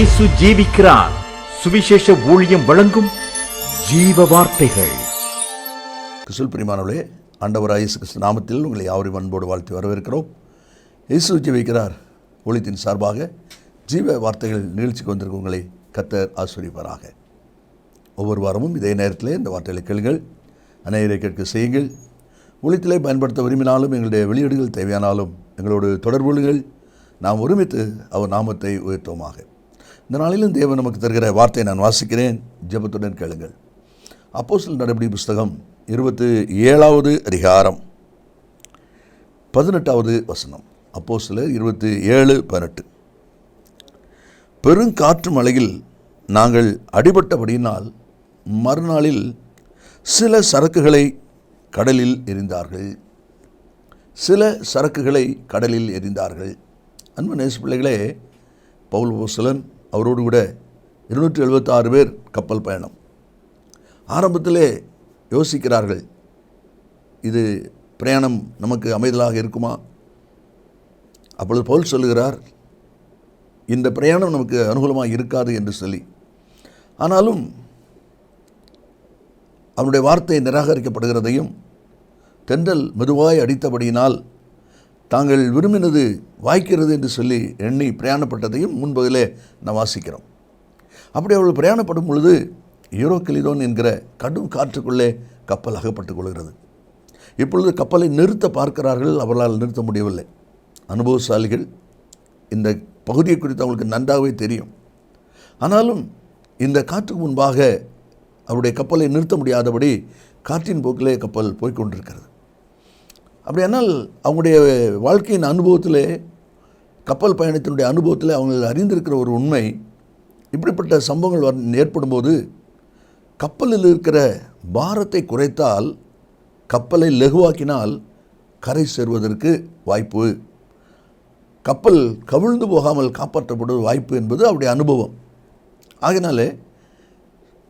இயேசு ஜீவிக்கிறார். சுவிசேஷ ஊழியம் வழங்கும் ஜீவ வார்த்தைகள். கிறிஸ்துவில் பிரியமானவர்களே, ஆண்டவராகிய இயேசு கிறிஸ்து நாமத்தில் உங்களை யாவரையும் அன்போடு வாழ்த்தி வரவேற்கிறோம். இயேசு ஜீவிக்கிறார் ஊழியத்தின் சார்பாக ஜீவ வார்த்தைகள் நிகழ்ச்சிக்கு வந்திருக்க உங்களை கர்த்தர் ஆசீர்வதிப்பாராக. ஒவ்வொரு வாரமும் இதே நேரத்தில் இந்த வார்த்தைகளை கேளுங்கள், அநேகரை கேட்க செய்யுங்கள். ஊழியத்திலே பயன்படுத்த விரும்பினாலும் எங்களுடைய வெளியீடுகள் தேவையானாலும் எங்களோடு தொடர்பு கொள்ளுங்கள். நாம் ஒருமித்து அவர் நாமத்தை உயர்த்துவோமாக. இந்த நாளிலும் தேவன் நமக்கு தருகிற வார்த்தையை நான் வாசிக்கிறேன், ஜெபத்துடன் கேளுங்கள். அப்போஸ்தலர் நடபடிகளின் புஸ்தகம் 27வது அதிகாரம் 18வது வசனம். அப்போஸ்தலர் 27:18. பெருங்காற்று மழையில் நாங்கள் அடிபட்டபடியினால் மறுநாளில் சில சரக்குகளை கடலில் எறிந்தார்கள். அன்பு நேச பிள்ளைகளே, பவுல் அப்போஸ்தலன் அவரோடு கூட 276 பேர் கப்பல் பயணம். ஆரம்பத்திலே யோசிக்கிறார்கள், இது பிரயாணம் நமக்கு அமைதலாக இருக்குமா? அப்பொழுது பவுல் சொல்லுகிறார், இந்த பிரயாணம் நமக்கு அனுகூலமாக இருக்காது என்று சொல்லி. ஆனாலும் அவனுடைய வார்த்தை நிராகரிக்கப்படுகிறதையும் தென்றல் மெதுவாய் அடித்தபடியினால் தாங்கள் விரும்பினது வாய்க்கிறது என்று சொல்லி எண்ணி பிரயாணப்பட்டதையும் முன்பதிலே நாம் வாசிக்கிறோம். அப்படி அவர்கள் பிரயாணப்படும் பொழுது யூரோக்கிலிதோன் என்கிற கடும் காற்றுக்குள்ளே கப்பல் அகப்பட்டுக் கொள்கிறது. இப்பொழுது கப்பலை நிறுத்த பார்க்கிறார்கள், அவர்களால் நிறுத்த முடியவில்லை. அனுபவசாலிகள், இந்த பகுதியை குறித்து அவங்களுக்கு நன்றாகவே தெரியும். ஆனாலும் இந்த காற்றுக்கு முன்பாக அவருடைய கப்பலை நிறுத்த முடியாதபடி காற்றின் போக்கிலே கப்பல் போய்கொண்டிருக்கிறது. அப்படியானால் அவங்களுடைய வாழ்க்கையின் அனுபவத்தில், கப்பல் பயணத்தினுடைய அனுபவத்தில் அவங்க அறிந்திருக்கிற ஒரு உண்மை, இப்படிப்பட்ட சம்பவங்கள் ஏற்படும்போது கப்பலில் இருக்கிற பாரத்தை குறைத்தால், கப்பலை லகுவாக்கினால் கரை சேர்வதற்கு வாய்ப்பு, கப்பல் கவிழ்ந்து போகாமல் காப்பாற்றப்படுவது வாய்ப்பு என்பது அவருடைய அனுபவம். ஆகினாலே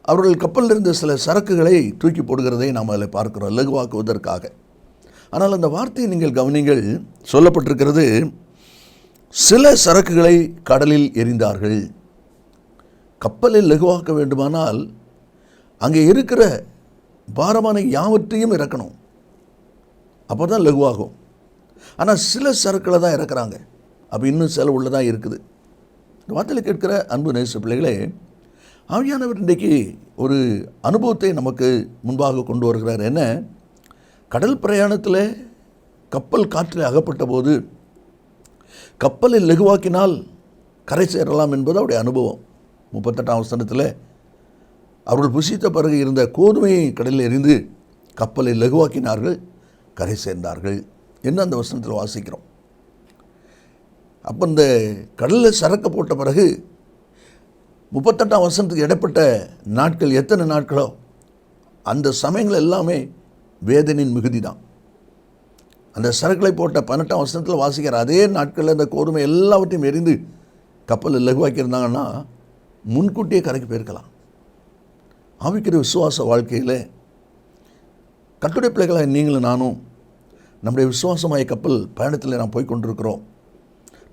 அவர்கள் கப்பலில் இருந்த சில சரக்குகளை தூக்கி போடுகிறதை நாம் அதில் பார்க்கிறோம், லகுவாக்குவதற்காக. ஆனால் அந்த வார்த்தையை நீங்கள் கவனிங்கள், சொல்லப்பட்டிருக்கிறது, சில சரக்குகளை கடலில் எறிந்தார்கள். கப்பலை லகுவாக்க வேண்டுமானால் அங்கே இருக்கிற பாரமான யாவற்றையும் இறக்கணும், அப்போ தான் லகுவாகும். ஆனால் சில சரக்குகளை தான் இறக்குறாங்க, அப்போ இன்னும் செலவு உள்ளதாக இருக்குது. இந்த வார்த்தையில் கேட்கிற அன்பு நேச பிள்ளைகளே, ஆவியானவர் இன்றைக்கு ஒரு அனுபவத்தை நமக்கு முன்பாக கொண்டு வருகிறார். என்ன? கடல் பிரயாணத்தில் கப்பல் காற்றில் அகப்பட்ட போது கப்பலை லகுவாக்கினால் கரை சேரலாம் என்பது அவருடைய அனுபவம். 38ஆம் வசனத்தில் அவர்கள் புசித்த பிறகு இருந்த கோதுமையை கடலில் எறிந்து கப்பலை லகுவாக்கினார்கள், கரை சேர்ந்தார்கள் என்று அந்த வசனத்தில் வாசிக்கிறோம். அப்போ இந்த கடலில் சரக்கு போட்ட பிறகு 38ஆம் வசனத்துக்கு இடைப்பட்ட நாட்கள் எத்தனை நாட்களோ அந்த சமயங்கள் எல்லாமே வேதனையின் மிகுதி தான். அந்த சரக்குகளை போட்ட 18ஆம் வசனத்தில் வாசிக்கிற அதே நாட்களில் அந்த கோதுமை எல்லாவற்றையும் எரிந்து கப்பலில் லகுவாக்கியிருந்தாங்கன்னா முன்கூட்டியே கரைக்கு போயிருக்கலாம். ஆவிக்கிற விசுவாச வாழ்க்கையில் கர்த்தருடைய பிள்ளைகளாக நீங்களும் நானும் நம்முடைய விசுவாசமாய கப்பல் பயணத்தில் நாம் போய்கொண்டிருக்கிறோம்.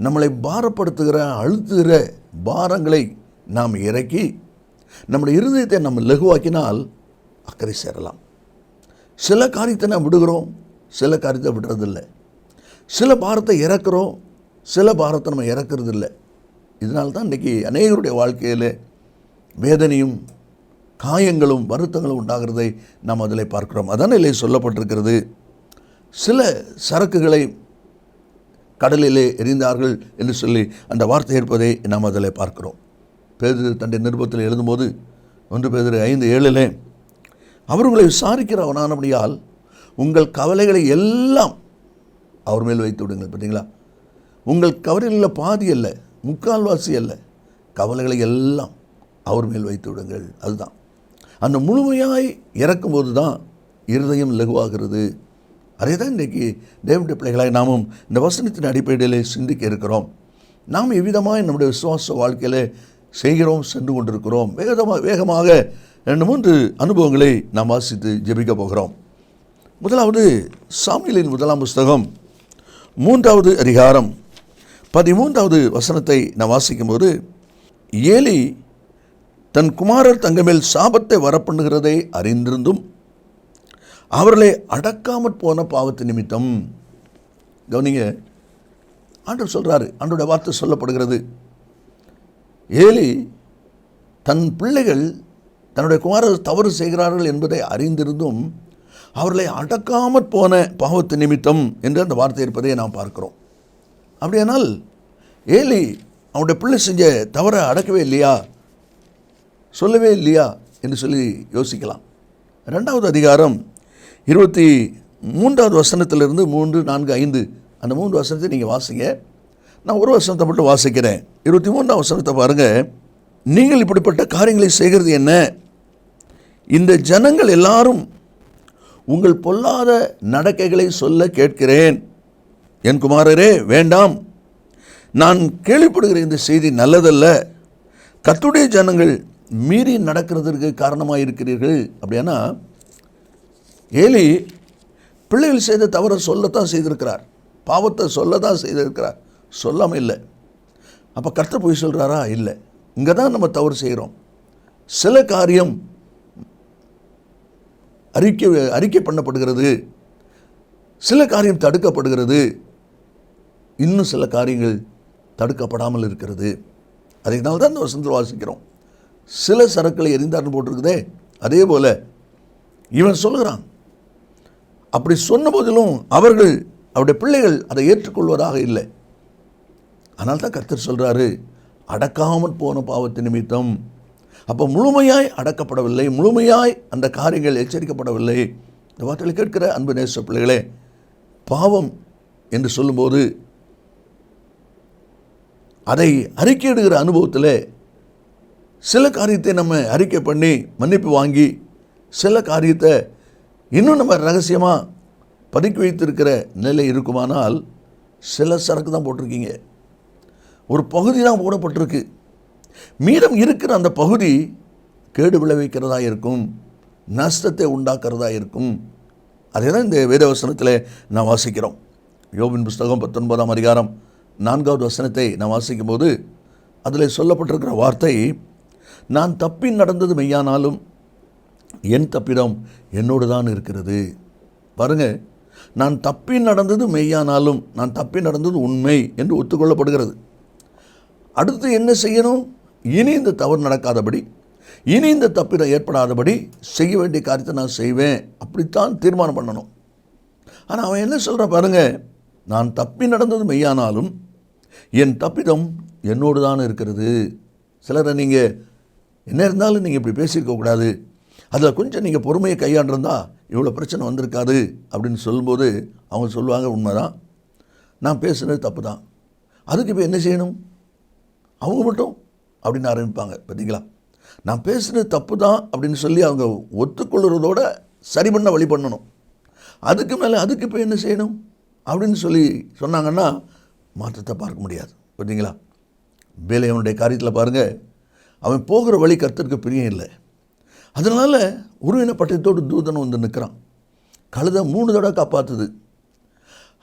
நம்மளை பாரப்படுத்துகிற அழுத்துகிற பாரங்களை நாம் இறக்கி நம்முடைய இருதயத்தை நம்ம லகுவாக்கினால் அக்கறை சேரலாம். சில காரியத்தை நாம் விடுகிறோம், சில காரியத்தை விடுறதில்லை. சில பாரத்தை இறக்குறோம், சில பாரத்தை நம்ம இறக்குறதில்லை. இதனால்தான் இன்றைக்கி அநேகருடைய வாழ்க்கையில் வேதனையும் காயங்களும் வருத்தங்களும் உண்டாகிறதை நாம் அதில் பார்க்கிறோம். அதான் இல்லை சொல்லப்பட்டிருக்கிறது, சில சரக்குகளை கடலிலே எறிந்தார்கள் என்று சொல்லி அந்த வார்த்தை இருப்பதை நாம் அதில் பார்க்கிறோம். பேதுரு தன்னுடைய நிருபத்தில் எழுதும்போது 1 பேதுரு 5:7 அவர் உங்களை விசாரிக்கிறவனானபடியால் உங்கள் கவலைகளை எல்லாம் அவர் மேல் வைத்து விடுங்கள். பார்த்தீங்களா? உங்கள் கவலைகளில் பாதி அல்ல, முக்கால்வாசி அல்ல, கவலைகளை எல்லாம் அவர் மேல் வைத்து விடுங்கள். அதுதான் அந்த முழுமையாய் இறக்கும்போது தான் இருதயம் லகுவாகிறது. அதே தான் இன்றைக்கி தேவனுடைய பிள்ளைகளாய் நாமும் இந்த வசனத்தின் அடிப்படையில் சிந்திக்க இருக்கிறோம். நாம் எவ்விதமாக நம்முடைய விசுவாச வாழ்க்கையில் செய்கிறோம், சென்று கொண்டிருக்கிறோம். வேகமாக 2-3 அனுபவங்களை நாம் வாசித்து ஜெபிக்க போகிறோம். முதலாவது சாமுவேலின் 1ஆம் புஸ்தகம் 3வது அதிகாரம் 13வது வசனத்தை நாம் வாசிக்கும்போது, ஏலி தன் குமாரர் தங்கள் மேல் சாபத்தை வரப்பண்ணுகிறதை அறிந்திருந்தும் அவர்களை அடக்காமற் போன பாவத்து நிமித்தம். கவனிங்க, ஆண்டவர் சொல்கிறாரு, ஆண்டோட வார்த்தை சொல்லப்படுகிறது, ஏலி தன் பிள்ளைகள் தன்னுடைய குமாரர் தவறு செய்கிறார்கள் என்பதை அறிந்திருந்தும் அவர்களை அடக்காமற் போன பாவத்து நிமித்தம் என்று அந்த வார்த்தை இருப்பதை நாம் பார்க்கிறோம். அப்படியானால் ஏலி அவனுடைய பிள்ளை செஞ்ச தவறை அடக்கவே இல்லையா, சொல்லவே இல்லையா என்று சொல்லி யோசிக்கலாம். 2வது அதிகாரம் 23வது வசனத்திலிருந்து 3, 4, 5 அந்த 3 வசனத்தை நீங்கள் வாசிங்க. நான் ஒரு வசனத்தை மட்டும் வாசிக்கிறேன். 23ஆம் வசனத்தை பாருங்கள். நீங்கள் இப்படிப்பட்ட காரியங்களை செய்கிறது என்ன? இந்த ஜனங்கள் எல்லாரும் உங்கள் பொல்லாத நடக்கைகளை சொல்ல கேட்கிறேன். என் குமாரரே வேண்டாம், நான் கேள்விப்படுகிற இந்த செய்தி நல்லதல்ல. கர்த்தருடைய ஜனங்கள் மீறி நடக்கிறதுக்கு காரணமாக இருக்கிறீர்கள். அப்படின்னா ஏலி பிள்ளைகள் செய்த தவறை சொல்லத்தான் செய்திருக்கிறார், பாவத்தை சொல்லத்தான் செய்திருக்கிறார், சொல்லாமல் இல்லை. அப்போ கர்த்தர் போய் சொல்கிறாரா? இல்லை. இங்கே தான் நம்ம தவறு செய்கிறோம். சில காரியம் அறிக்கை பண்ணப்படுகிறது, சில காரியம் தடுக்கப்படுகிறது, இன்னும் சில காரியங்கள் தடுக்கப்படாமல் இருக்கிறது. அதனால தான் இந்த வசனத்தில் வாசிக்கிறோம், சில சரக்குகளை எரிந்தார்னு போட்டிருக்குதே. அதே போல் இவன் சொல்லுகிறான். அப்படி சொன்ன போதிலும் அவர்கள், அவருடைய பிள்ளைகள் அதை ஏற்றுக்கொள்வதாக இல்லை. அதனால தான் கர்த்தர் சொல்கிறாரு, அடக்காமல் போன பாவத்து நிமித்தம். அப்போ முழுமையாய் அடக்கப்படவில்லை, முழுமையாய் அந்த காரியங்கள் எச்சரிக்கப்படவில்லை. இந்த வார்த்தைகளை கேட்கிற அன்பு நேச பிள்ளைகளே, பாவம் என்று சொல்லும்போது அதை அறிக்கையிடுகிற அனுபவத்தில் சில காரியத்தை நம்ம அறிக்கை பண்ணி மன்னிப்பு வாங்கி, சில காரியத்தை இன்னும் நம்ம ரகசியமாக பதுக்கி வைத்திருக்கிற நிலை இருக்குமானால், சில சரக்கு தான் போட்டிருக்கீங்க, ஒரு பகுதி தான் போடப்பட்டிருக்கு, மீதம் இருக்கிற அந்த பகுதி கேடு விளைவிக்கிறதா இருக்கும், நஷ்டத்தை உண்டாக்குறதா இருக்கும். அதே தான் இந்த வேதவசனத்தில் நான் வாசிக்கிறோம். யோபின் புஸ்தகம் 19ஆம் அதிகாரம் 4வது வசனத்தை நான் வாசிக்கும் போது அதில் சொல்லப்பட்டிருக்கிற வார்த்தை, நான் தப்பி நடந்தது மெய்யானாலும் என் தப்பிடம் என்னோடு தான் இருக்கிறது. பாருங்கள், நான் தப்பி நடந்தது மெய்யானாலும், நான் தப்பி நடந்தது உண்மை என்று ஒத்துக்கொள்ளப்படுகிறது. அடுத்து என்ன செய்யணும்? இனி இந்த தவறு நடக்காதபடி, இனி இந்த தப்பிடம் ஏற்படாதபடி செய்ய வேண்டிய காரியத்தை நான் செய்வேன், அப்படித்தான் தீர்மானம் பண்ணணும். ஆனால் அவன் என்ன சொல்கிறான் பாருங்கள், நான் தப்பி நடந்தது மெய்யானாலும் என் தப்பிடம் என்னோடு தான் இருக்கிறது. சிலரை நீங்கள் என்ன இருந்தாலும் நீங்கள் இப்படி பேசியிருக்கக்கூடாது, அதில் கொஞ்சம் நீங்கள் பொறுமையை கையாண்டிருந்தா இவ்வளோ பிரச்சனை வந்திருக்காது அப்படின்னு சொல்லும்போது அவங்க சொல்லுவாங்க, உண்மைதான், நான் பேசுனது தப்பு தான், அதுக்கு இப்போ என்ன செய்யணும்? அவங்க மட்டும் அப்படின்னு ஆரம்பிப்பாங்க. பார்த்தீங்களா, நான் பேசுனது தப்பு தான் அப்படின்னு சொல்லி அவங்க ஒத்துக்கொள்கிறதோட சரி பண்ண வழி பண்ணணும். அதுக்கு மேலே அதுக்கு இப்போ என்ன செய்யணும் அப்படின்னு சொல்லி சொன்னாங்கன்னா மாற்றத்தை பார்க்க முடியாது. பார்த்தீங்களா, பேலியாமுடைய காரியத்தில் பாருங்கள், அவன் போகிற வழி கர்த்தருக்கு பிரியம் இல்லை. அதனால் உருவின பட்டயத்தோடு தூதன் வந்து நிற்கிறான். கழுதை 3 தடவை காப்பாற்றுது.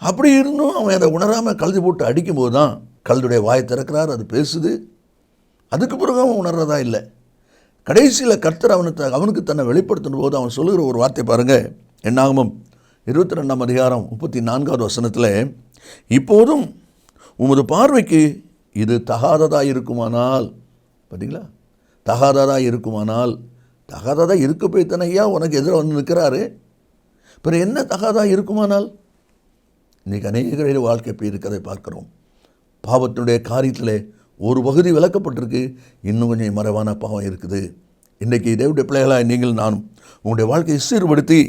அப்படி இருந்தும் அவன் அதை உணராமல் கழுதி போட்டு அடிக்கும்போது தான் கழுதுடைய வாயை திறக்கிறார், அது பேசுது. அதுக்கு பிறகு அவன் உணர்றதா இல்லை. கடைசியில் கர்த்தர் அவனுக்கு தன்னை வெளிப்படுத்தும் போது அவன் சொல்லுகிற ஒரு வார்த்தை பாருங்கள். என்னாகமம் 22ஆம் அதிகாரம் 34வது வசனத்தில், இப்போதும் உமது பார்வைக்கு இது தகாததாக இருக்குமானால், பார்த்தீங்களா, தகாததாக இருக்குமானால், தகாததாக இருக்க போய் தானே ஐயா உனக்கு எதிராக வந்து நிற்கிறாரு, பிறகு என்ன தகாதாக இருக்குமானால்? இன்றைக்கி அநேக வாழ்க்கை போய் இருக்கிறதை பார்க்குறோம். பாவத்தினுடைய காரியத்தில் ஒரு பகுதி விளக்கப்பட்டிருக்கு, இன்னும் கொஞ்சம் மறைவான பாவம் இருக்குது. இன்றைக்கி தேவனுடைய பிள்ளைகளாக நீங்கள் நானும் உங்களுடைய வாழ்க்கையை சீர்படுத்தி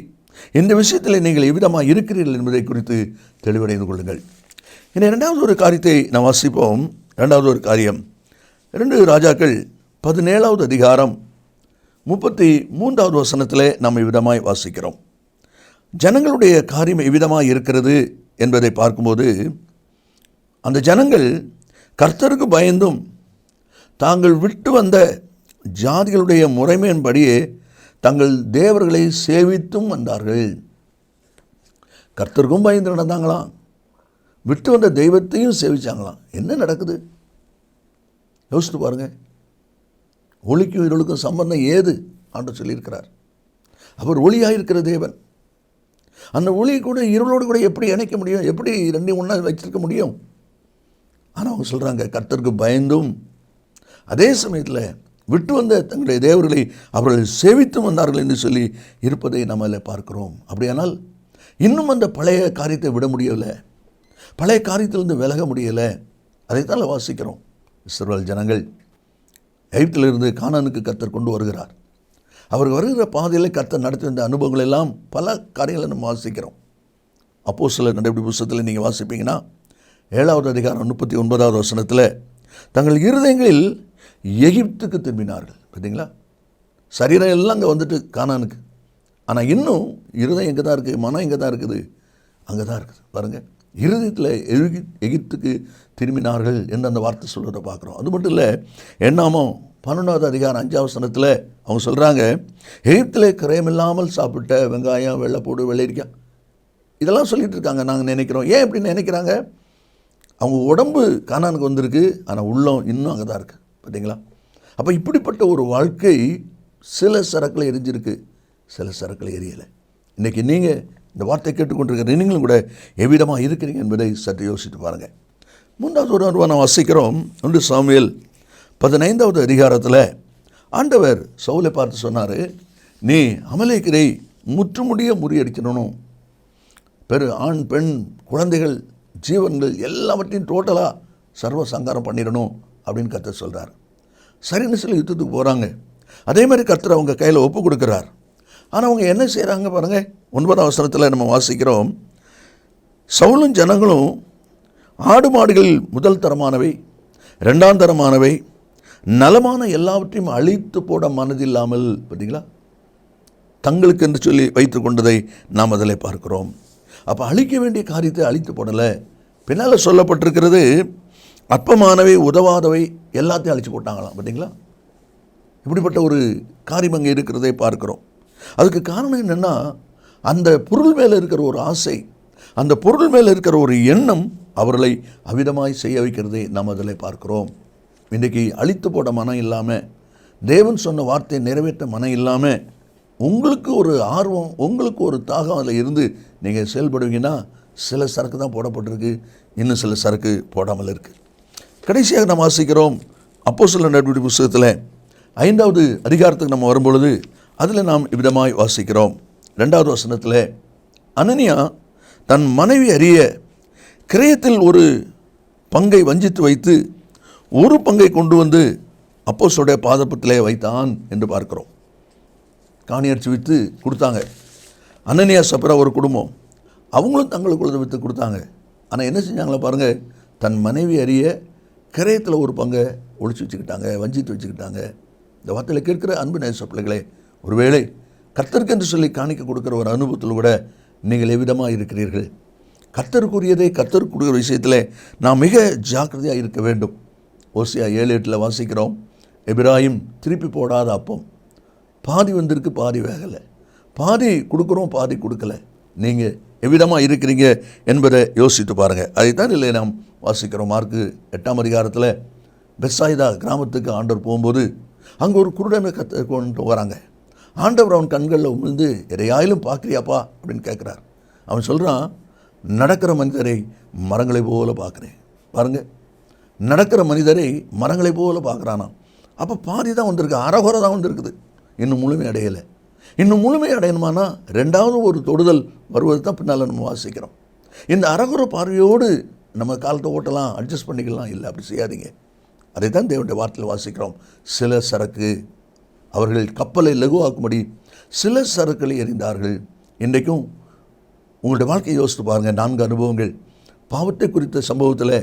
இந்த விஷயத்தில் நீங்கள் எவ்விதமாக இருக்கிறீர்கள் என்பதை குறித்து தெளிவடைந்து கொள்ளுங்கள். இனி 2வது ஒரு காரியத்தை நாம் வாசிப்போம். 2வது ஒரு காரியம் 2 ராஜாக்கள் 17வது அதிகாரம் 33வது வசனத்தில் நாம் இவ்விதமாய் வாசிக்கிறோம். ஜனங்களுடைய காரியம் எவ்விதமாக இருக்கிறது என்பதை பார்க்கும்போது, அந்த ஜனங்கள் கர்த்தருக்கு பயந்தும் தாங்கள் விட்டு வந்த ஜாதிகளுடைய முறைமையின்படியே தங்கள் தேவர்களை சேவித்தும் வந்தார்கள். கர்த்தருக்கும் பயந்து நடந்தாங்களாம், விட்டு வந்த தெய்வத்தையும் சேவிச்சாங்களாம். என்ன நடக்குது யோசித்து பாருங்கள். ஒளிக்கும் இருளுக்கும் சம்பந்தம் ஏது ஆண்டவர் சொல்லியிருக்கிறார். அவர் ஒளியாக இருக்கிற தேவன். அந்த ஒளியை கூட இருளோடு கூட எப்படி இணைக்க முடியும்? எப்படி ரெண்டையும் ஒன்றா வச்சிருக்க முடியும்? ஆனால் அவங்க சொல்கிறாங்க, கர்த்தருக்கு பயந்தும் அதே சமயத்தில் விட்டு வந்த தங்களுடைய தேவர்களை அவர்கள் சேவித்து வந்தார்கள் என்று சொல்லி இருப்பதை நம்ம அதில் பார்க்கிறோம். அப்படியானால் இன்னும் அந்த பழைய காரியத்தை விட முடியலை, பழைய காரியத்திலிருந்து விலக முடியலை. அதைத்தான் வாசிக்கிறோம். இஸ்ரவேல் ஜனங்கள் எகிப்திலிருந்து கானானுக்கு கர்த்தர் கொண்டு வருகிறார். அவர் வருகிற பாதையில் கர்த்தர் நடத்தி வந்த அனுபவங்கள் எல்லாம் பல காரியங்களை நம்ம வாசிக்கிறோம். அப்போஸ்தலர் நடவடிக்கை புத்தகத்தில் நீங்கள் வாசிப்பீங்கன்னா 7வது அதிகாரம் 39வது வசனத்தில் தங்கள் இருதயங்களில் எகிப்துக்கு திரும்பினார்கள். பார்த்தீங்களா? சரீரம் எல்லாம் அங்கே வந்துட்டு கானானுக்கு, ஆனால் இன்னும் இருதயம் எங்கே தான் இருக்குது, மனம் எங்கே தான் இருக்குது, அங்கே தான் இருக்குது. பாருங்கள், இருதயத்தில் எகிப்துக்கு திரும்பினார்கள் என்று அந்த வார்த்தை சொல்கிறத பார்க்குறோம். அது மட்டும் இல்லை, எண்ணாமம் 12வது அதிகாரம் 5வது வசனத்தில் அவங்க சொல்கிறாங்க, எகிப்தில் கிரயமில்லாமல் சாப்பிட்ட வெங்காயம், வெள்ளைப்பூடு, வெள்ளரிக்காய் இதெல்லாம் சொல்லிகிட்டு இருக்காங்க. நாங்கள் நினைக்கிறோம். ஏன் இப்படி நினைக்கிறாங்க? அவங்க உடம்பு கானானுக்கு வந்திருக்கு, ஆனால் உள்ளம் இன்னும் அங்கே தான் இருக்குது. பார்த்தீங்களா? அப்போ இப்படிப்பட்ட ஒரு வாழ்க்கை சில சரக்கில் எரிஞ்சிருக்கு, சில சரக்கில் எரியலை. இன்றைக்கி நீங்கள் இந்த வார்த்தை கேட்டுக்கொண்டிருக்கிற நீங்களும் கூட எவ்விதமாக இருக்கிறீங்க என்பதை சற்று யோசித்து பாருங்கள். 3வது ஒரு அனுபவம் வாசிக்கிறோம். 1 சாமுவேல் 15வது அதிகாரத்தில் ஆண்டவர் சவுலை பார்த்து சொன்னார், நீ அமலேக்கரை முற்றுமுடிய முறியடிக்கணும், ஆண் பெண் குழந்தைகள் ஜீவன்கள் எல்லாவற்றையும் டோட்டலாக சர்வ சங்காரம் பண்ணிடணும் அப்படின்னு கர்த்தர் சொல்கிறார். சரின்னு சொல்லி யுத்தத்துக்கு போகிறாங்க. அதே மாதிரி கர்த்தர் அவங்க கையில் ஒப்பு கொடுக்குறார். ஆனால் அவங்க என்ன செய்கிறாங்க பாருங்கள். 9வது வசனத்தில் நம்ம வாசிக்கிறோம், சவுலும் ஜனங்களும் ஆடு மாடுகள் முதல் தரமானவை, 2ஆம் தரமானவை, நலமான எல்லாவற்றையும் அழித்து போட மனதில்லாமல், பார்த்தீங்களா, தங்களுக்கு என்று சொல்லி வைத்து கொண்டதை நாம் அதில் பார்க்கிறோம். அப்போ அழிக்க வேண்டிய காரியத்தை அழித்து போடலை. பின்னால் சொல்லப்பட்டிருக்கிறது, அற்பமானவை உதவாதவை எல்லாத்தையும் அழித்து போட்டாங்களாம். பார்த்தீங்களா? இப்படிப்பட்ட ஒரு காரியம் அங்கே இருக்கிறதை பார்க்கிறோம். அதுக்கு காரணம் என்னென்னா, அந்த பொருள் மேலே இருக்கிற ஒரு ஆசை, அந்த பொருள் மேலே இருக்கிற ஒரு எண்ணம் அவர்களை அவிதமாய் செய்ய வைக்கிறதை நாம் அதில் பார்க்கிறோம். இன்றைக்கி அழித்து போட மனம் இல்லாமல், தேவன் சொன்ன வார்த்தையை நிறைவேற்ற மனம் இல்லாமல், உங்களுக்கு ஒரு ஆர்வம், உங்களுக்கு ஒரு தாகம் அதில் இருந்து நீங்கள் செயல்படுவீங்கன்னா சில சரக்கு தான் போடப்பட்டிருக்கு, இன்னும் சில சரக்கு போடாமல் இருக்குது. கடைசியாக நாம் வாசிக்கிறோம் அப்போஸ்தலர் நடவடிக்கை புத்தகத்தில் 5வது அதிகாரத்துக்கு நம்ம வரும்பொழுது அதில் நாம் இவ்விதமாய் வாசிக்கிறோம். 2வது வசனத்தில், அனனியா தன் மனைவி அறிய கிரயத்தில் ஒரு பங்கை வஞ்சித்து வைத்து ஒரு பங்கை கொண்டு வந்து அப்போஸ்தலருடைய பாதப்பத்திலே வைத்தான் என்று பார்க்கிறோம். காணியடிச்சு விற்று கொடுத்தாங்க. அனனியா சப்ரா ஒரு குடும்பம், அவங்களும் தங்களுக்குள்ளதை விற்று கொடுத்தாங்க. ஆனால் என்ன செஞ்சாங்களே பாருங்கள், தன் மனைவி அறிய கிரயத்தில் ஒரு பங்கை ஒழிச்சு வச்சுக்கிட்டாங்க, வஞ்சித்து வச்சுக்கிட்டாங்க. இந்த வார்த்தையில் கேட்கிற அன்பு நேச பிள்ளைகளே, ஒருவேளை கர்த்தருக்கு என்று சொல்லி காணிக்க கொடுக்குற ஒரு அனுபவத்தில் கூட நீங்கள் எவ்விதமாக இருக்கிறீர்கள்? கர்த்தருக்குரியதை கர்த்தருக்கு கொடுக்குற விஷயத்தில் நாம் மிக ஜாக்கிரதையாக இருக்க வேண்டும். ஓசியா 7:8 வாசிக்கிறோம், எபிராயிம் திருப்பி போடாத அப்பம், பாதி வந்திருக்கு பாதி வேகலை, பாதி கொடுக்குறோம் பாதி கொடுக்கல. நீங்கள் எவ்விதமாக இருக்கிறீங்க என்பதை யோசித்து பாருங்கள். அதைத்தான் இல்லை நாம் வாசிக்கிறோம். மார்க்கு 8ஆம் அதிகாரத்தில் பெத்சாயிதா கிராமத்துக்கு ஆண்டவர் போகும்போது அங்கே ஒரு குருடனை கொண்டு வராங்க. ஆண்டவர் அவன் கண்களில் உமிழ்ந்து, எதையாயிலும் பார்க்குறியாப்பா அப்படின்னு கேட்குறார். அவன் சொல்கிறான், நடக்கிற மனிதரை மரங்களை போல பார்க்குறேன். பாருங்கள், நடக்கிற மனிதரை மரங்களை போல பார்க்குறானா. அப்போ பாதி தான் வந்திருக்கு, அறகுறை தான் வந்திருக்குது, இன்னும் முழுமை அடையலை. இன்னும் முழுமை அடையணுமானா 2வது ஒரு தொடுதல் வருவது தான் பின்னால் நம்ம வாசிக்கிறோம். இந்த அறகுறை பார்வையோடு நம்ம காலத்தை ஓட்டலாம், அட்ஜஸ்ட் பண்ணிக்கலாம். இல்லை, அப்படி செய்யாதீங்க. அதை தான் தேவனுடைய வார்த்தையில் வாசிக்கிறோம். சில சரக்கு, அவர்கள் கப்பலை லகுவாக்கும்படி சில சரக்குகளை எறிந்தார்கள். இன்றைக்கும் உங்களுடைய வாழ்க்கையை யோசித்து பாருங்கள். 4 அனுபவங்கள். பாவத்தை குறித்த சம்பவத்தில்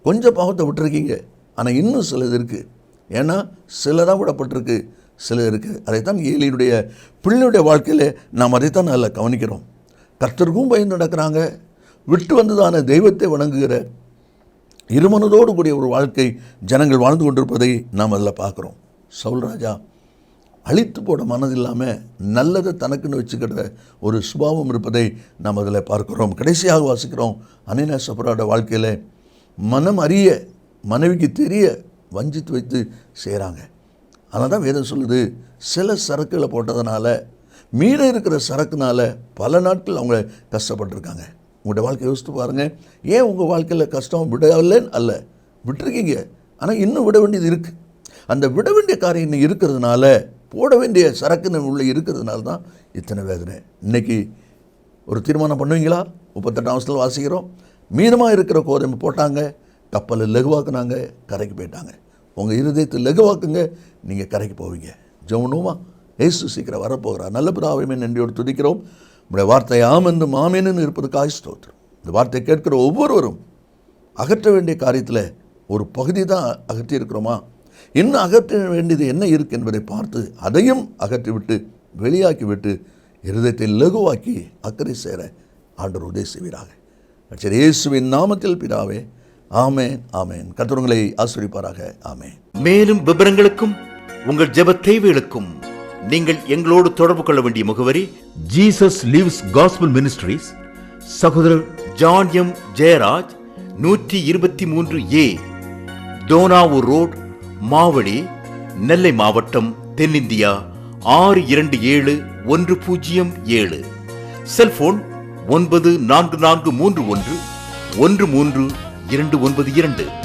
கொஞ்சம் பாவத்தை விட்டுருக்கீங்க, ஆனால் இன்னும் சிலது இருக்குது. ஏன்னா சிலதான் விடப்பட்டிருக்கு, சில இருக்குது. அதைத்தான் ஏலியினுடைய பிள்ளையுடைய வாழ்க்கையில் நாம் அதைத்தான் நல்லா கவனிக்கிறோம். கர்த்தருக்கும் பயந்து நடக்கிறாங்க, விட்டு வந்ததான தெய்வத்தை வணங்குகிற இருமனதோடு கூடிய ஒரு வாழ்க்கை ஜனங்கள் வாழ்ந்து கொண்டிருப்பதை நாம் அதில் பார்க்குறோம். சவுல் ராஜா அழித்து போட மனதில்லாமல் நல்லதை தனக்குன்னு வச்சுக்கிற ஒரு சுபாவம் இருப்பதை நாம் அதில் பார்க்குறோம். கடைசியாக வாசிக்கிறோம், அனனியா சப்ராவோட வாழ்க்கையில் மனம் அறிய, மனைவிக்கு தெரிய வஞ்சித்து வைத்து செய்கிறாங்க. அதனால தான் வேதம் சொல்லுது, சில சரக்குகளை போட்டதுனால, மீற இருக்கிற சரக்குனால பல நாட்கள் அவங்க கஷ்டப்பட்டுருக்காங்க. உங்களுடைய வாழ்க்கையை யோசித்து பாருங்கள். ஏன் உங்கள் வாழ்க்கையில் கஷ்டம் விடலைன்னு அல்ல, விட்டுருக்கீங்க. ஆனால் இன்னும் விட வேண்டியது இருக்குது. அந்த விட வேண்டிய காரியம் இன்னும் இருக்கிறதுனால, போட வேண்டிய சரக்குன்னு உள்ளே இருக்கிறதுனால தான் இத்தனை வேதனை. இன்றைக்கி ஒரு தீர்மானம் பண்ணுவீங்களா? 38ஆம் வசனத்தில் வாசிக்கிறோம், மீதமாக இருக்கிற கோதுமை போட்டாங்க, கப்பலை லகுவாக்குனாங்க, கரைக்கு போயிட்டாங்க. உங்கள் இருதயத்தை லகுவாக்குங்க, நீங்கள் கரைக்கு போவீங்க. ஜெபணுமா? இயேசு சீக்கிரம் வரப்போகிறார். நல்ல பிதாவே, நன்றியோடு துதிக்கிறோம். உங்களுடைய வார்த்தை ஆமென்னும் ஆமென்னு இருப்பதுக்காக ஸ்தோத்திரம். இந்த வார்த்தை கேட்கிற ஒவ்வொருவரும் அகற்ற வேண்டிய காரியத்தில் ஒரு பகுதி தான் அகற்றி இருக்கிறோமா? இன்னும் அகற்ற வேண்டியது என்ன இருக்குது என்பதை பார்த்து அதையும் அகற்றிவிட்டு வெளியாக்கிவிட்டு இருதயத்தை லகுவாக்கி அக்கறை சேர ஆண்டவர் உதவி செய்வீராக. சரி, இயேசுவின் நாமத்தில் பிதாவே, ஆமென் ஆமென். கர்த்தர் உங்களை ஆசீர்வதிப்பாராக. ஆமென். மேலும் விவரங்களுக்கும் உங்கள் ஜெப தேவைகளுக்கும் நீங்கள் எங்களோடு தொடர்பு கொள்ள வேண்டிய முகவரி, ஜீசஸ் லிவ்ஸ் காஸ்பல் மினிஸ்ட்ரீஸ், சகோதரர் John M Jeyaraj, 123A Dohnavur road, Mavadi, Nellai மாவட்டம், தென்னிந்தியா 627107. செல்போன் 9443113292.